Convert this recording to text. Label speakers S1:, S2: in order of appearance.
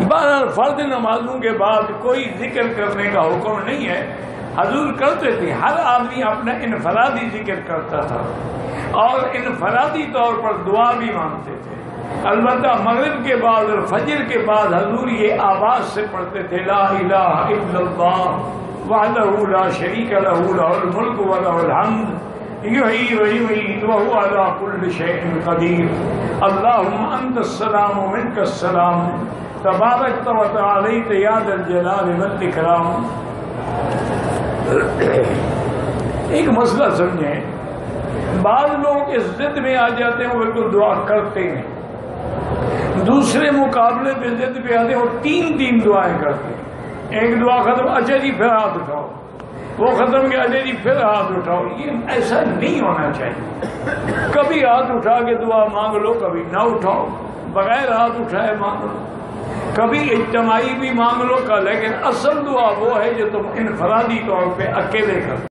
S1: بہرحال فرض نمازوں کے بعد کوئی ذکر کرنے کا حکم نہیں ہے. حضور کرتے تھے، ہر آدمی اپنا انفرادی ذکر کرتا تھا اور انفرادی طور پر دعا بھی مانگتے تھے. البتہ مغرب کے بعد اور فجر کے بعد حضور یہ آواز سے پڑھتے تھے لا الہ الا اللہ وحدہ لا شریک لہ لہ الملک ولہ الحمد یحیی ویمیت وہو علی کل شیء قدیر اللہم انت السلام ومنک السلام تبارکت وتعالیت یا ذا الجلال والاکرام. ایک مسئلہ سمجھیں، بعض لوگ اس ضد میں آ جاتے ہیں وہ بالکل دعا کرتے ہیں، دوسرے مقابلے پہ ضد پہ آتے ہیں اور تین دعائیں کرتے ہیں. ایک دعا ختم، اچھا جی پھر ہاتھ اٹھاؤ، وہ ختم کیا، اچھا جی پھر ہاتھ اٹھاؤ. یہ ایسا نہیں ہونا چاہیے. کبھی ہاتھ اٹھا کے دعا مانگ لو، کبھی نہ اٹھاؤ، بغیر ہاتھ اٹھائے مانگ لو، کبھی اجتماعی بھی مانگ لو کا، لیکن اصل دعا وہ ہے جو تم انفرادی طور پہ اکیلے کرو.